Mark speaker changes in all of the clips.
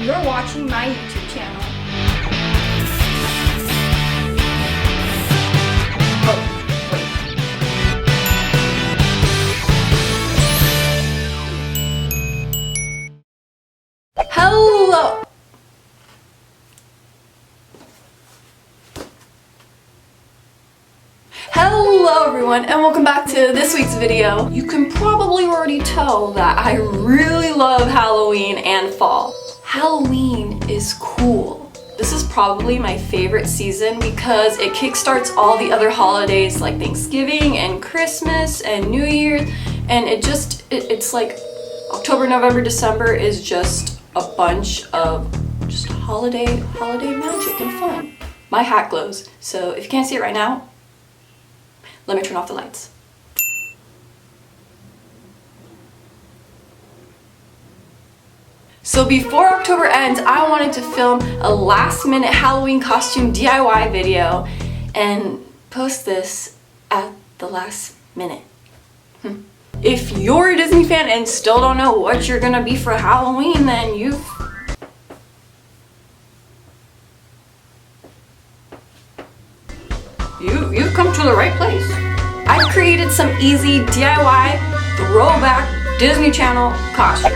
Speaker 1: You're watching my YouTube channel. Oh, wait. Hello! Hello everyone, and welcome back to this week's video. You can probably already tell that I really love Halloween and fall. Halloween is cool. This is probably my favorite season because it kickstarts all the other holidays like Thanksgiving and Christmas and New Year's, and it's like October, November, December is just a bunch of just holiday magic and fun. My hat glows, so if you can't see it right now, let me turn off the lights. So before October ends, I wanted to film a last minute Halloween costume DIY video and post this at the last minute. If you're a Disney fan and still don't know what you're gonna be for Halloween, then you've come to the right place. I've created some easy DIY throwback Disney Channel costumes.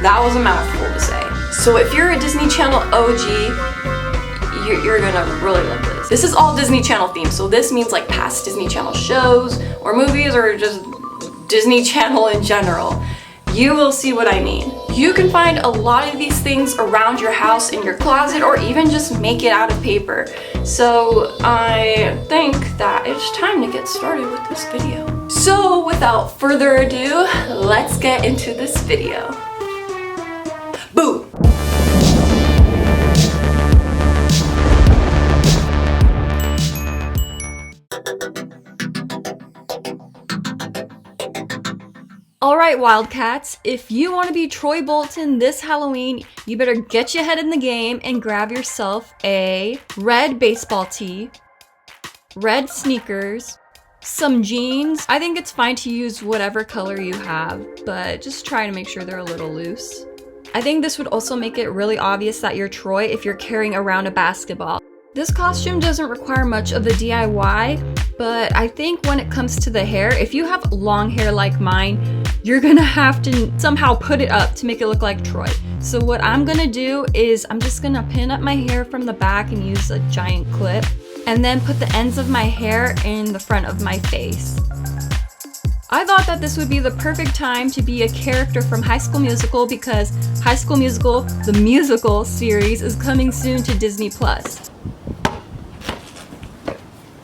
Speaker 1: That was a mouthful to say. So if you're a Disney Channel OG, you're gonna really love this. This is all Disney Channel themed, so this means like past Disney Channel shows or movies or just Disney Channel in general. You will see what I mean. You can find a lot of these things around your house, in your closet, or even just make it out of paper. So I think that it's time to get started with this video. So without further ado, let's get into this video. Boo! Alright Wildcats, if you want to be Troy Bolton this Halloween, you better get your head in the game and grab yourself a red baseball tee, red sneakers, some jeans. I think it's fine to use whatever color you have, but just try to make sure they're a little loose. I think this would also make it really obvious that you're Troy if you're carrying around a basketball. This costume doesn't require much of a DIY, but I think when it comes to the hair, if you have long hair like mine, you're gonna have to somehow put it up to make it look like Troy. So what I'm gonna do is I'm just gonna pin up my hair from the back and use a giant clip, and then put the ends of my hair in the front of my face. I thought that this would be the perfect time to be a character from High School Musical because High School Musical, the musical series, is coming soon to Disney+.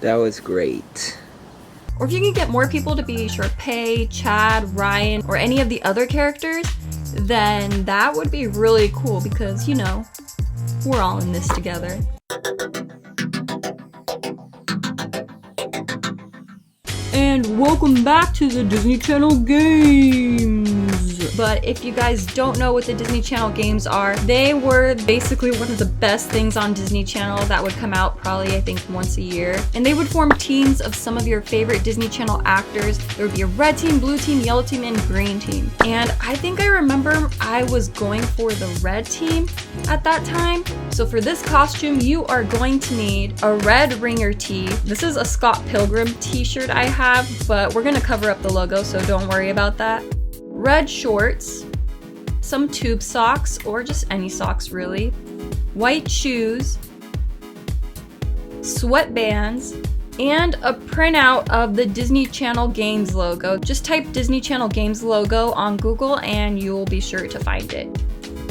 Speaker 2: That was great.
Speaker 1: Or if you can get more people to be Sharpay, Chad, Ryan, or any of the other characters, then that would be really cool because, you know, we're all in this together. And welcome back to the Disney Channel games! But if you guys don't know what the Disney Channel games are, they were basically one of the best things on Disney Channel that would come out probably, I think, once a year. And they would form teams of some of your favorite Disney Channel actors. There would be a red team, blue team, yellow team, and green team. And I think I remember I was going for the red team at that time. So for this costume, you are going to need a red ringer tee. This is a Scott Pilgrim t-shirt I have, but we're gonna cover up the logo, so don't worry about that. Red shorts, some tube socks, or just any socks really, white shoes, sweatbands, and a printout of the Disney Channel Games logo. Just type Disney Channel Games logo on Google and you will be sure to find it.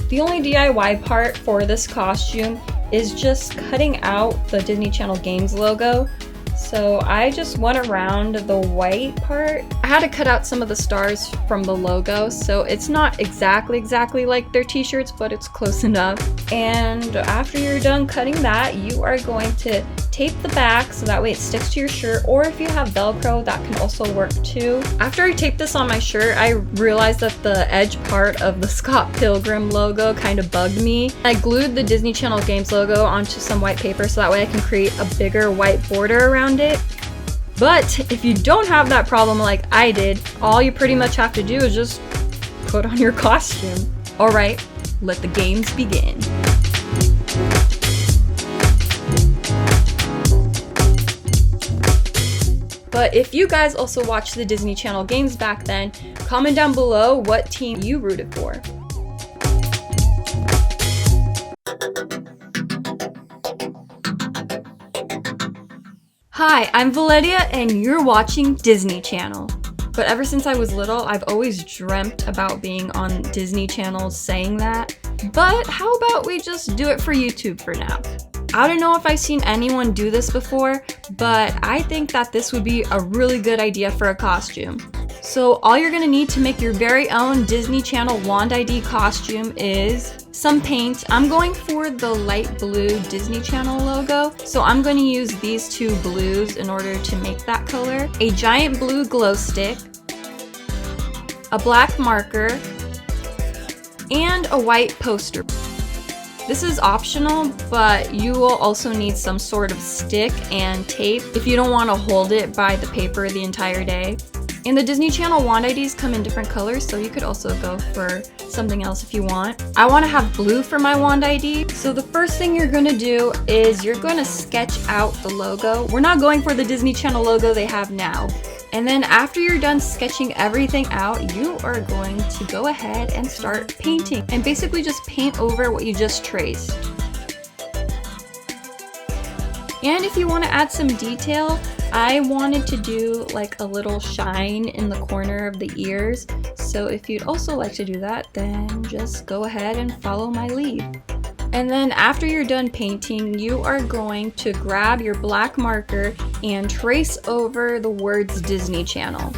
Speaker 1: The only DIY part for this costume is just cutting out the Disney Channel Games logo. So I just went around the white part. I had to cut out some of the stars from the logo, so it's not exactly like their t-shirts, but it's close enough. And after you're done cutting that, you are going to tape the back so that way it sticks to your shirt, or if you have Velcro, that can also work too. After I taped this on my shirt, I realized that the edge part of the Scott Pilgrim logo kind of bugged me. I glued the Disney Channel Games logo onto some white paper so that way I can create a bigger white border around it. But if you don't have that problem like I did, all you pretty much have to do is just put on your costume. Alright, let the games begin. But if you guys also watched the Disney Channel games back then, comment down below what team you rooted for. Hi, I'm Valeria and you're watching Disney Channel. But ever since I was little, I've always dreamt about being on Disney Channel saying that. But how about we just do it for YouTube for now? I don't know if I've seen anyone do this before, but I think that this would be a really good idea for a costume. So all you're gonna need to make your very own Disney Channel Wand ID costume is some paint. I'm going for the light blue Disney Channel logo, so I'm going to use these two blues in order to make that color. A giant blue glow stick, a black marker, and a white poster. This is optional, but you will also need some sort of stick and tape if you don't want to hold it by the paper the entire day. And the Disney Channel Wand IDs come in different colors, so you could also go for something else if you want. I want to have blue for my Wand ID, so the first thing you're going to do is you're going to sketch out the logo. We're not going for the Disney Channel logo they have now. And then after you're done sketching everything out, you are going to go ahead and start painting. And basically just paint over what you just traced. And if you want to add some detail, I wanted to do like a little shine in the corner of the ears. So if you'd also like to do that, then just go ahead and follow my lead. And then after you're done painting, you are going to grab your black marker and trace over the words Disney Channel.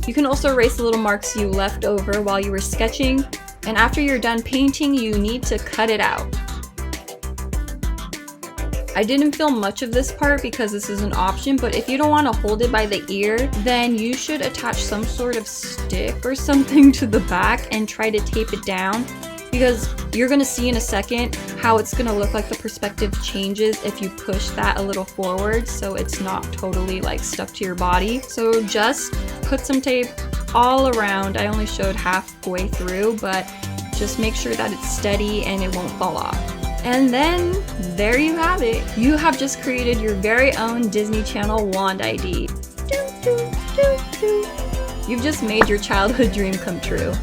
Speaker 1: You can also erase the little marks you left over while you were sketching. And after you're done painting, you need to cut it out. I didn't film much of this part because this is an option, but if you don't want to hold it by the ear, then you should attach some sort of stick or something to the back and try to tape it down, because you're going to see in a second how it's going to look like the perspective changes if you push that a little forward, so it's not totally like stuck to your body. So just put some tape all around. I only showed halfway through, but just make sure that it's steady and it won't fall off. And then there you have it. You have just created your very own Disney Channel Wand ID. You've just made your childhood dream come true.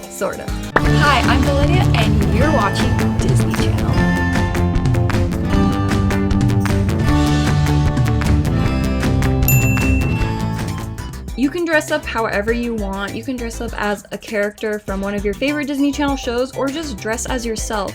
Speaker 1: Sort of. Hi, I'm Valeria and you're watching Disney Channel. You can dress up however you want. You can dress up as a character from one of your favorite Disney Channel shows or just dress as yourself.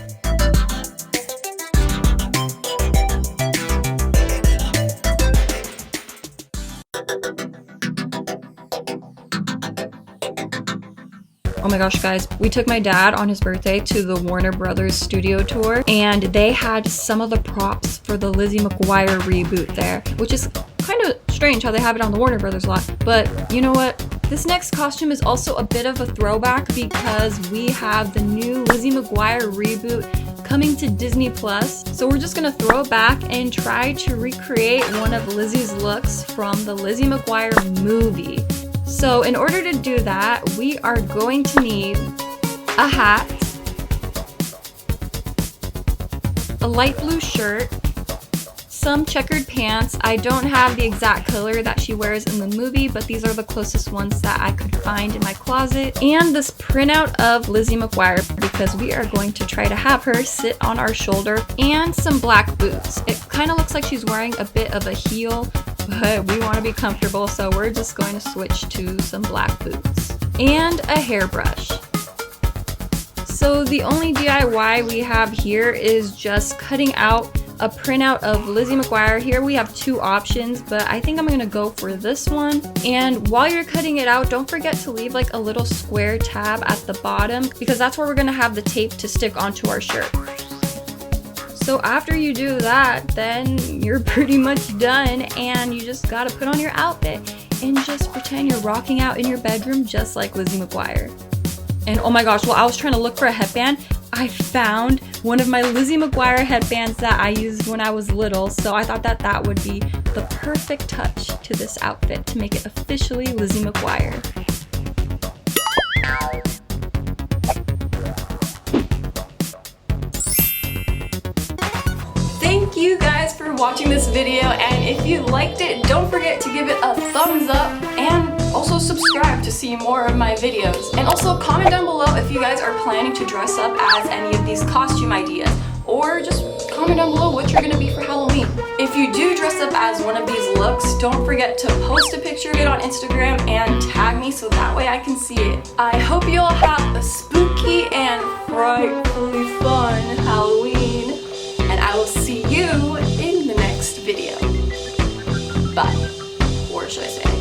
Speaker 1: Oh my gosh, guys, we took my dad on his birthday to the Warner Brothers studio tour, and they had some of the props for the Lizzie McGuire reboot there, which is kind of strange how they have it on the Warner Brothers lot. But you know what? This next costume is also a bit of a throwback because we have the new Lizzie McGuire reboot coming to Disney Plus. So we're just gonna throw it back and try to recreate one of Lizzie's looks from the Lizzie McGuire movie. So in order to do that, we are going to need a hat, a light blue shirt, some checkered pants. I don't have the exact color that she wears in the movie, but these are the closest ones that I could find in my closet. And this printout of Lizzie McGuire, because we are going to try to have her sit on our shoulder, and some black boots. It kind of looks like she's wearing a bit of a heel, but we want to be comfortable, so we're just going to switch to some black boots. And a hairbrush. So the only DIY we have here is just cutting out a printout of Lizzie McGuire. Here we have two options, but I think I'm gonna go for this one. And while you're cutting it out, don't forget to leave like a little square tab at the bottom, because that's where we're gonna have the tape to stick onto our shirt. So after you do that, then you're pretty much done, and you just gotta put on your outfit and just pretend you're rocking out in your bedroom just like Lizzie McGuire. And oh my gosh, well, I was trying to look for a headband, I found one of my Lizzie McGuire headbands that I used when I was little, so I thought that that would be the perfect touch to this outfit to make it officially Lizzie McGuire. Thank you guys for watching this video, and if you liked it, don't forget to give it a thumbs up and also subscribe to see more of my videos. And also comment down below if you guys are planning to dress up as any of these costume ideas, or just comment down below what you're gonna be for Halloween. If you do dress up as one of these looks, don't forget to post a picture of it on Instagram and tag me so that way I can see it. I hope you all have a spooky and frightfully fun Halloween, and I will see you in the next video. Bye. Or should I say